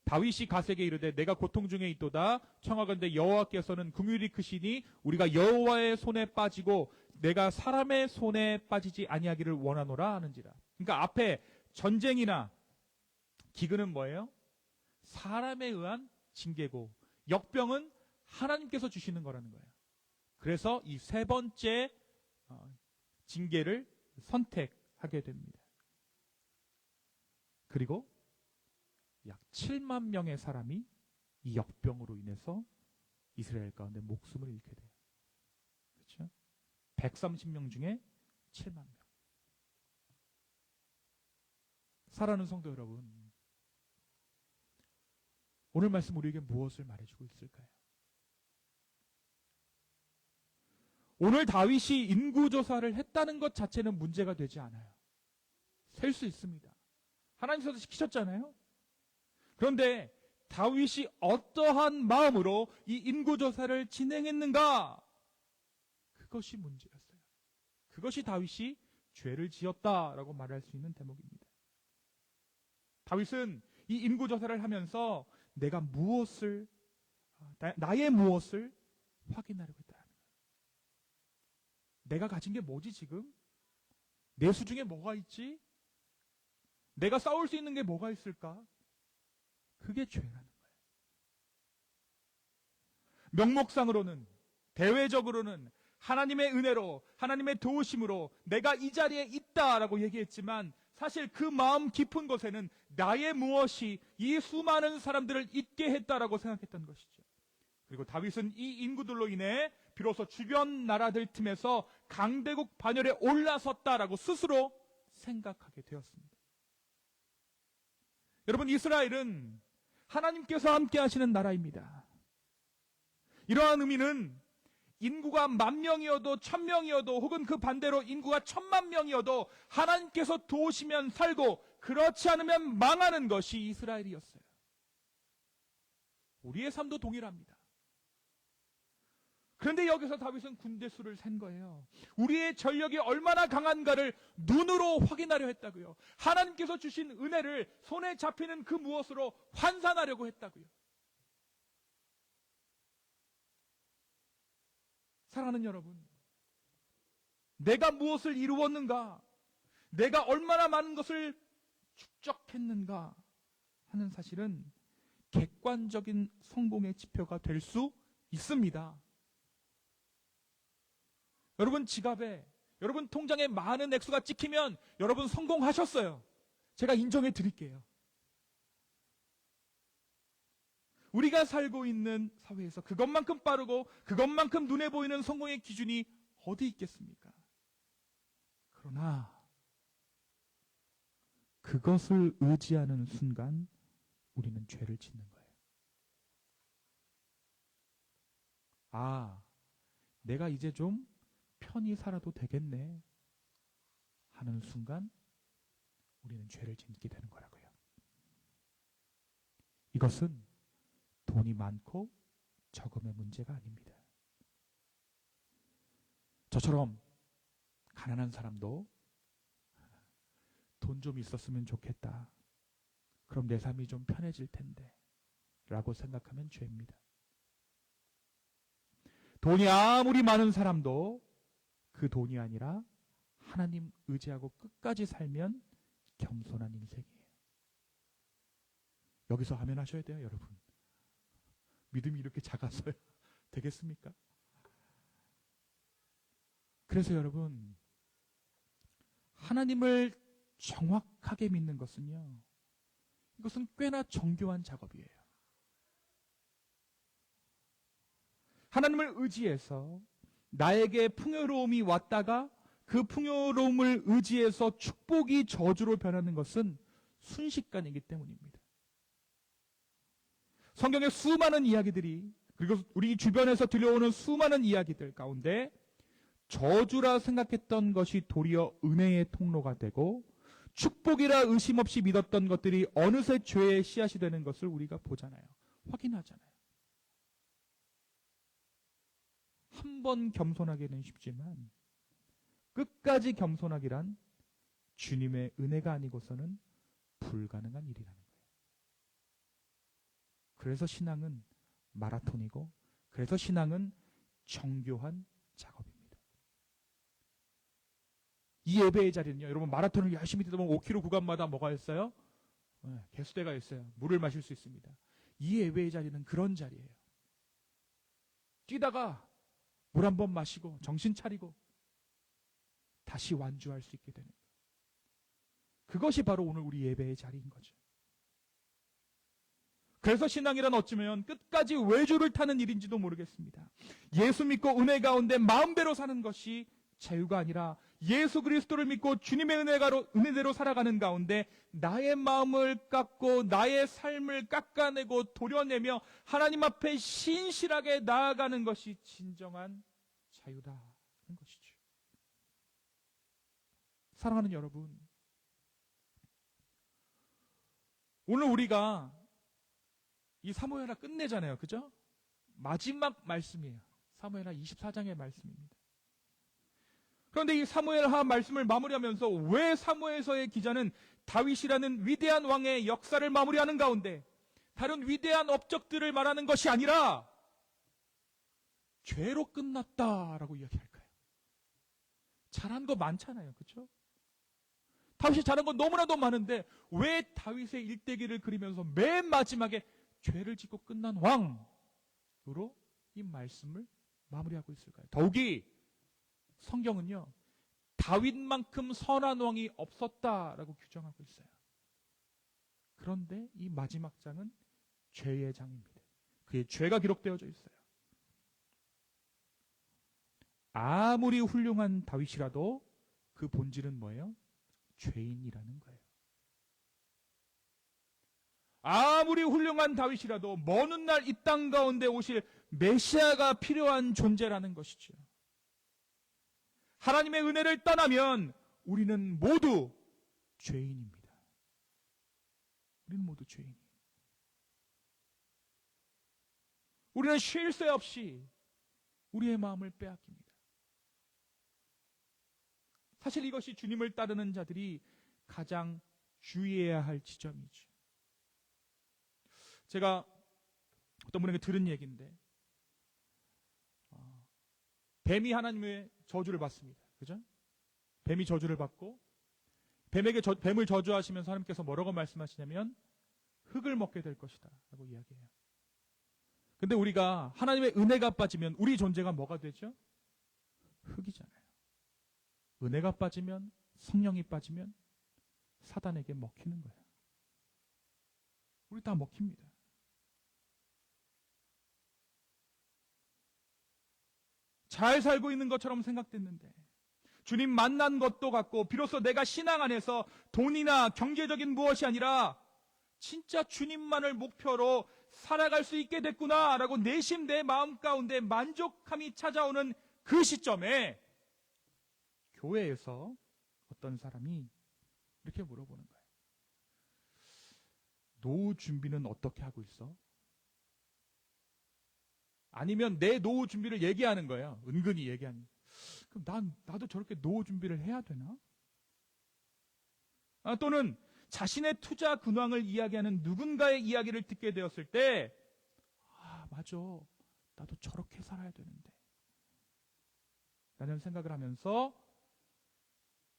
다윗이 갓에게 이르되 내가 고통 중에 있도다 청하건대 여호와께서는 긍휼이 크시니 우리가 여호와의 손에 빠지고 내가 사람의 손에 빠지지 아니하기를 원하노라 하는지라. 그러니까 앞에 전쟁이나 기근은 뭐예요? 사람에 의한 징계고 역병은 하나님께서 주시는 거라는 거예요. 그래서 이 세 번째 징계를 선택하게 됩니다. 그리고 약 7만 명의 사람이 이 역병으로 인해서 이스라엘 가운데 목숨을 잃게 돼요. 그렇죠? 130명 중에 7만 명. 사랑하는 성도 여러분, 오늘 말씀 우리에게 무엇을 말해주고 있을까요? 오늘 다윗이 인구조사를 했다는 것 자체는 문제가 되지 않아요. 셀 수 있습니다. 하나님께서 시키셨잖아요. 그런데 다윗이 어떠한 마음으로 이 인구조사를 진행했는가? 그것이 문제였어요. 그것이 다윗이 죄를 지었다라고 말할 수 있는 대목입니다. 다윗은 이 인구조사를 하면서 내가 무엇을, 나의 무엇을 확인하려고 했다. 내가 가진 게 뭐지 지금? 내 수중에 뭐가 있지? 내가 싸울 수 있는 게 뭐가 있을까? 그게 죄라는 거예요. 명목상으로는, 대외적으로는 하나님의 은혜로, 하나님의 도우심으로 내가 이 자리에 있다라고 얘기했지만 사실 그 마음 깊은 곳에는 나의 무엇이 이 수많은 사람들을 잊게 했다라고 생각했던 것이죠. 그리고 다윗은 이 인구들로 인해 비로소 주변 나라들 틈에서 강대국 반열에 올라섰다라고 스스로 생각하게 되었습니다. 여러분, 이스라엘은 하나님께서 함께 하시는 나라입니다. 이러한 의미는 인구가 10,000명이어도 1,000명이어도 혹은 그 반대로 인구가 1,000,000명이어도 하나님께서 도우시면 살고 그렇지 않으면 망하는 것이 이스라엘이었어요. 우리의 삶도 동일합니다. 그런데 여기서 다윗은 군대 수를 센 거예요. 우리의 전력이 얼마나 강한가를 눈으로 확인하려 했다고요. 하나님께서 주신 은혜를 손에 잡히는 그 무엇으로 환산하려고 했다고요. 사랑하는 여러분, 내가 무엇을 이루었는가, 내가 얼마나 많은 것을 축적했는가 하는 사실은 객관적인 성공의 지표가 될 수 있습니다. 여러분 지갑에, 여러분 통장에 많은 액수가 찍히면 여러분 성공하셨어요. 제가 인정해 드릴게요. 우리가 살고 있는 사회에서 그것만큼 빠르고 그것만큼 눈에 보이는 성공의 기준이 어디 있겠습니까? 그러나 그것을 의지하는 순간 우리는 죄를 짓는 거예요. 아, 내가 이제 좀 편히 살아도 되겠네 하는 순간 우리는 죄를 짓게 되는 거라고요. 이것은 돈이 많고 적음의 문제가 아닙니다. 저처럼 가난한 사람도 돈 좀 있었으면 좋겠다. 그럼 내 삶이 좀 편해질 텐데 라고 생각하면 죄입니다. 돈이 아무리 많은 사람도 그 돈이 아니라 하나님 의지하고 끝까지 살면 겸손한 인생이에요. 여기서 아멘 하셔야 돼요, 여러분. 믿음이 이렇게 작아서요. 되겠습니까? 그래서 여러분, 하나님을 정확하게 믿는 것은요, 이것은 꽤나 정교한 작업이에요. 하나님을 의지해서 나에게 풍요로움이 왔다가 그 풍요로움을 의지해서 축복이 저주로 변하는 것은 순식간이기 때문입니다. 성경의 수많은 이야기들이, 그리고 우리 주변에서 들려오는 수많은 이야기들 가운데 저주라 생각했던 것이 도리어 은혜의 통로가 되고, 축복이라 의심 없이 믿었던 것들이 어느새 죄의 씨앗이 되는 것을 우리가 보잖아요. 확인하잖아요. 한 번 겸손하기는 쉽지만 끝까지 겸손하기란 주님의 은혜가 아니고서는 불가능한 일이라는 거예요. 그래서 신앙은 마라톤이고, 그래서 신앙은 정교한 작업입니다. 이 예배의 자리는요, 여러분, 마라톤을 열심히 뛰다 보면 5km 구간마다 뭐가 있어요? 개수대가 있어요. 물을 마실 수 있습니다. 이 예배의 자리는 그런 자리예요. 뛰다가 물 한 번 마시고 정신 차리고 다시 완주할 수 있게 되는 거예요. 그것이 바로 오늘 우리 예배의 자리인 거죠. 그래서 신앙이란 어쩌면 끝까지 외주를 타는 일인지도 모르겠습니다. 예수 믿고 은혜 가운데 마음대로 사는 것이 자유가 아니라 예수 그리스도를 믿고 주님의 은혜대로 살아가는 가운데 나의 마음을 깎고 나의 삶을 깎아내고 도려내며 하나님 앞에 신실하게 나아가는 것이 진정한 자유다는 것이죠. 사랑하는 여러분, 오늘 우리가 이 사무엘하 끝내잖아요. 그죠? 마지막 말씀이에요. 사무엘하 24장의 말씀입니다. 그런데 이 사무엘하 말씀을 마무리하면서 왜 사무엘서의 기자는 다윗이라는 위대한 왕의 역사를 마무리하는 가운데 다른 위대한 업적들을 말하는 것이 아니라 죄로 끝났다라고 이야기할까요? 잘한 거 많잖아요. 그렇죠? 다윗이 잘한 건 너무나도 많은데 왜 다윗의 일대기를 그리면서 맨 마지막에 죄를 짓고 끝난 왕으로 이 말씀을 마무리하고 있을까요? 더욱이 성경은요, 다윗만큼 선한 왕이 없었다라고 규정하고 있어요. 그런데 이 마지막 장은 죄의 장입니다. 그의 죄가 기록되어져 있어요. 아무리 훌륭한 다윗이라도 그 본질은 뭐예요? 죄인이라는 거예요. 아무리 훌륭한 다윗이라도 먼 훗날 이 땅 가운데 오실 메시아가 필요한 존재라는 것이죠. 하나님의 은혜를 떠나면 우리는 모두 죄인입니다. 우리는 모두 죄인이에요. 우리는 쉴 새 없이 우리의 마음을 빼앗깁니다. 사실 이것이 주님을 따르는 자들이 가장 주의해야 할 지점이죠. 제가 어떤 분에게 들은 얘기인데, 뱀이 하나님의 저주를 받습니다. 그죠? 뱀이 저주를 받고 뱀을 저주하시면서 하나님께서 뭐라고 말씀하시냐면 흙을 먹게 될 것이다 라고 이야기해요. 근데 우리가 하나님의 은혜가 빠지면 우리 존재가 뭐가 되죠? 흙이잖아요. 은혜가 빠지면, 성령이 빠지면 사단에게 먹히는 거예요. 우리 다 먹힙니다. 잘 살고 있는 것처럼 생각됐는데 주님 만난 것도 같고 비로소 내가 신앙 안에서 돈이나 경제적인 무엇이 아니라 진짜 주님만을 목표로 살아갈 수 있게 됐구나라고 내심 내 마음 가운데 만족함이 찾아오는 그 시점에 교회에서 어떤 사람이 이렇게 물어보는 거예요. 노후 준비는 어떻게 하고 있어? 아니면 내 노후 준비를 얘기하는 거예요. 은근히 얘기하는. 그럼 나도 저렇게 노후 준비를 해야 되나? 또는 자신의 투자 근황을 이야기하는 누군가의 이야기를 듣게 되었을 때, 맞아. 나도 저렇게 살아야 되는데. 라는 생각을 하면서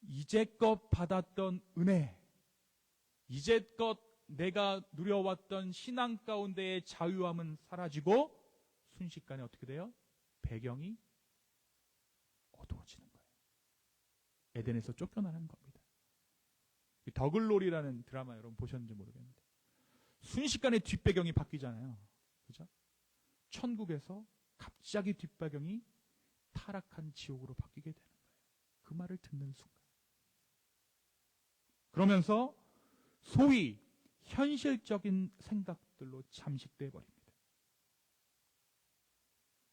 이제껏 받았던 은혜, 이제껏 내가 누려왔던 신앙 가운데의 자유함은 사라지고 순식간에 어떻게 돼요? 배경이 어두워지는 거예요. 에덴에서 쫓겨나는 겁니다. 이 더글로리라는 드라마 여러분 보셨는지 모르겠는데 순식간에 뒷배경이 바뀌잖아요. 그죠? 천국에서 갑자기 뒷배경이 타락한 지옥으로 바뀌게 되는 거예요. 그 말을 듣는 순간. 그러면서 소위 현실적인 생각들로 잠식돼 버립니다.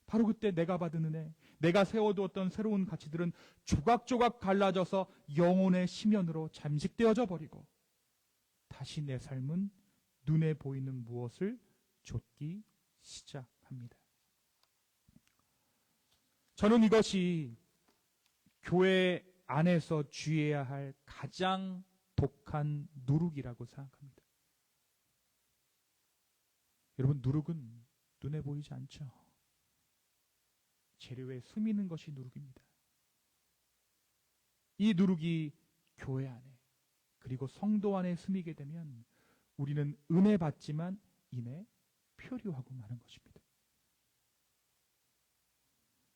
바로 그때 내가 받은 은혜, 내가 세워두었던 새로운 가치들은 조각조각 갈라져서 영혼의 심연으로 잠식되어져 버리고 다시 내 삶은 눈에 보이는 무엇을 좇기 시작합니다. 저는 이것이 교회 안에서 주의해야 할 가장 독한 누룩이라고 생각합니다. 여러분, 누룩은 눈에 보이지 않죠. 재료에 스미는 것이 누룩입니다. 이 누룩이 교회 안에 그리고 성도 안에 스미게 되면 우리는 은혜 받지만 이내 표류하고 마는 것입니다.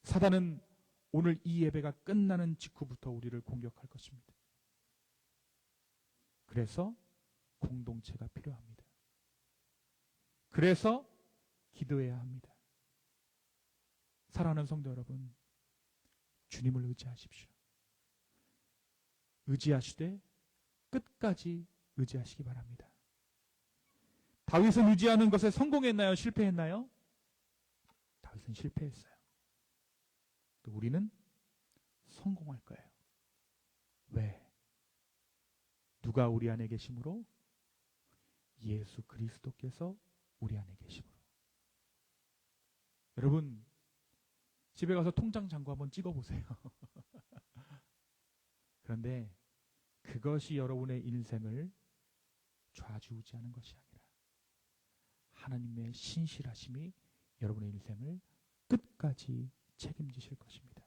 사단은 오늘 이 예배가 끝나는 직후부터 우리를 공격할 것입니다. 그래서 공동체가 필요합니다. 그래서 기도해야 합니다. 사랑하는 성도 여러분, 주님을 의지하십시오. 의지하시되 끝까지 의지하시기 바랍니다. 다윗은 의지하는 것에 성공했나요? 실패했나요? 다윗은 실패했어요. 또 우리는 성공할 거예요. 왜? 누가 우리 안에 계심으로? 예수 그리스도께서 우리 안에 계심으로. 여러분, 집에 가서 통장 잔고 한번 찍어보세요. 그런데 그것이 여러분의 인생을 좌지우지하는 것이 아니라 하나님의 신실하심이 여러분의 인생을 끝까지 책임지실 것입니다.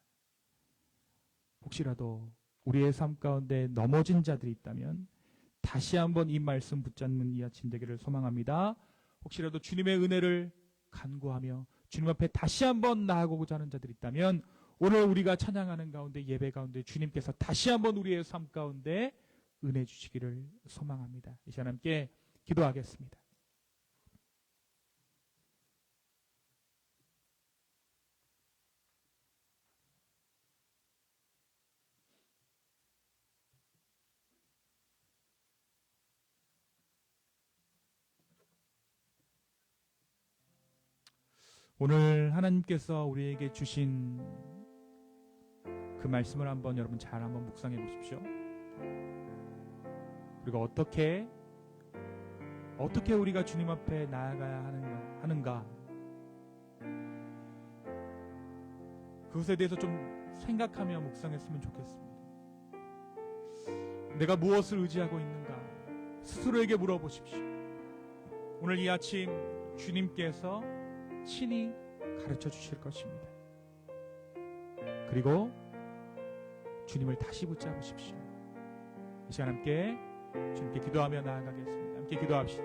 혹시라도 우리의 삶 가운데 넘어진 자들이 있다면 다시 한번 이 말씀 붙잡는 이 아침 되기를 소망합니다. 혹시라도 주님의 은혜를 간구하며 주님 앞에 다시 한번 나아가고자 하는 자들이 있다면 오늘 우리가 찬양하는 가운데 예배 가운데 주님께서 다시 한번 우리의 삶 가운데 은혜 주시기를 소망합니다. 이 시간 함께 기도하겠습니다. 오늘 하나님께서 우리에게 주신 그 말씀을 한번 여러분 잘 한번 묵상해 보십시오. 그리고 어떻게 우리가 주님 앞에 나아가야 하는가 그것에 대해서 좀 생각하며 묵상했으면 좋겠습니다. 내가 무엇을 의지하고 있는가 스스로에게 물어보십시오. 오늘 이 아침 주님께서 친히 가르쳐 주실 것입니다. 그리고 주님을 다시 붙잡으십시오. 이 시간 함께 주님께 기도하며 나아가겠습니다. 함께 기도합시다.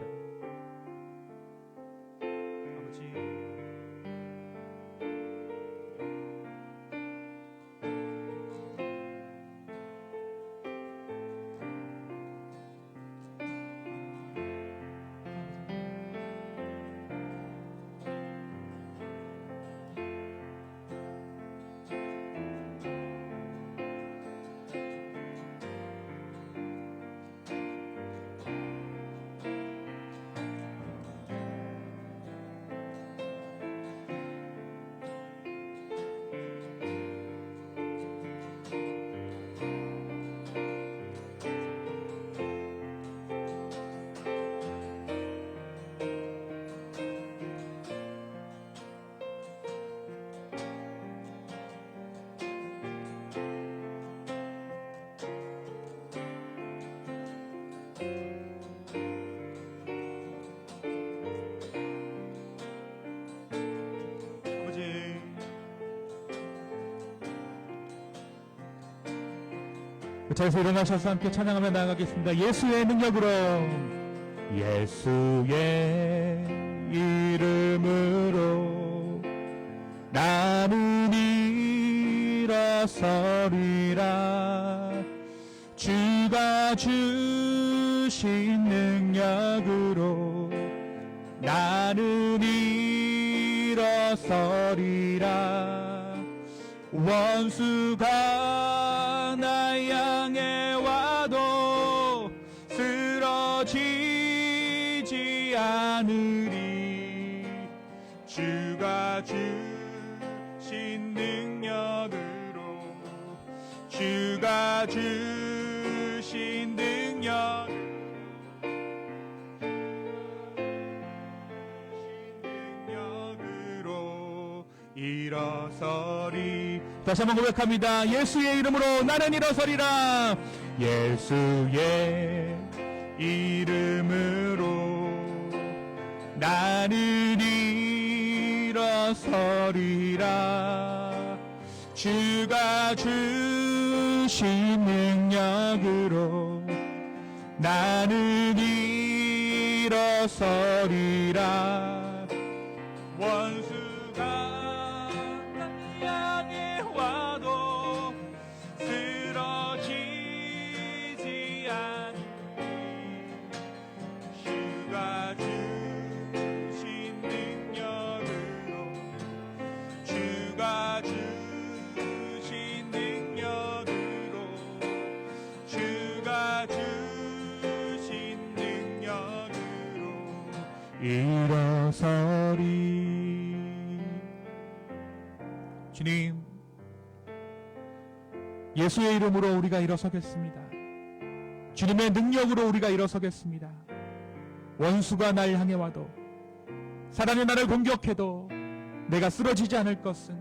아버지, 그 자리에서 일어나셔서 함께 찬양하며 나아가겠습니다. 예수의 능력으로, 예수의 이름으로 나는 일어서리라. 나는 일어서리라. 원수가 나 향해 와도 쓰러지지 않으리. 주가 주신 능력으로, 주가 주신 능력으로 일어서리. 다시 한번 고백합니다. 예수의 이름으로 나는 일어서리라. 예수의 이름으로 나는 일어서리라. 주가 주신 능력으로 나는 일어서리라. 원수가 날 향해 와도 쓰러지지 않으리. 주가 주신 능력으로, 주가 주신 능력으로, 주가 주신 능력으로 일어서리. 주님, 예수의 이름으로 우리가 일어서겠습니다. 주님의 능력으로 우리가 일어서겠습니다. 원수가 날 향해 와도, 사단이 나를 공격해도 내가 쓰러지지 않을 것은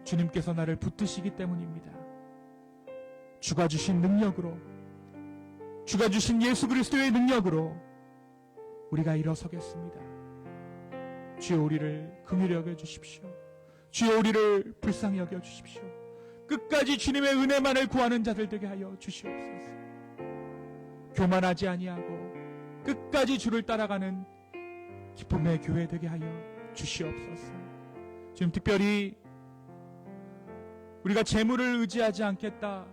주님께서 나를 붙드시기 때문입니다. 주가 주신 능력으로, 주가 주신 예수 그리스도의 능력으로 우리가 일어서겠습니다. 주여, 우리를 긍휼히 여겨 주십시오. 주여, 우리를 불쌍히 여겨 주십시오. 끝까지 주님의 은혜만을 구하는 자들 되게 하여 주시옵소서. 교만하지 아니하고 끝까지 주를 따라가는 기쁨의 교회 되게 하여 주시옵소서. 지금 특별히 우리가 재물을 의지하지 않겠다,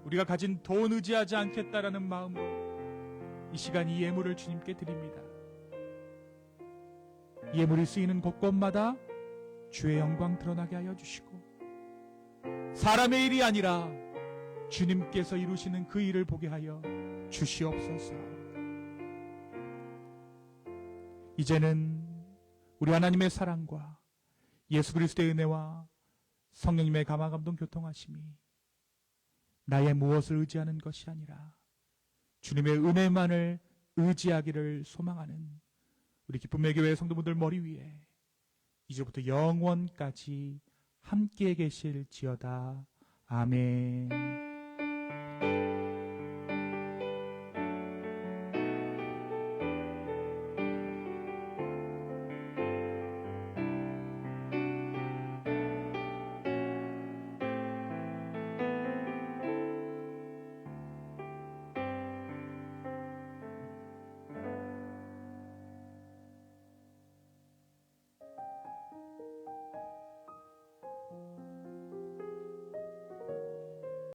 우리가 가진 돈 의지하지 않겠다라는 마음으로 이 시간 이 예물을 주님께 드립니다. 예물이 쓰이는 곳곳마다 주의 영광 드러나게 하여 주시고, 사람의 일이 아니라 주님께서 이루시는 그 일을 보게 하여 주시옵소서. 이제는 우리 하나님의 사랑과 예수 그리스도의 은혜와 성령님의 감화 감동 교통하심이 나의 무엇을 의지하는 것이 아니라 주님의 은혜만을 의지하기를 소망하는 우리 기쁨의 교회 성도분들 머리 위에 이제부터 영원까지 함께 계실지어다. 아멘.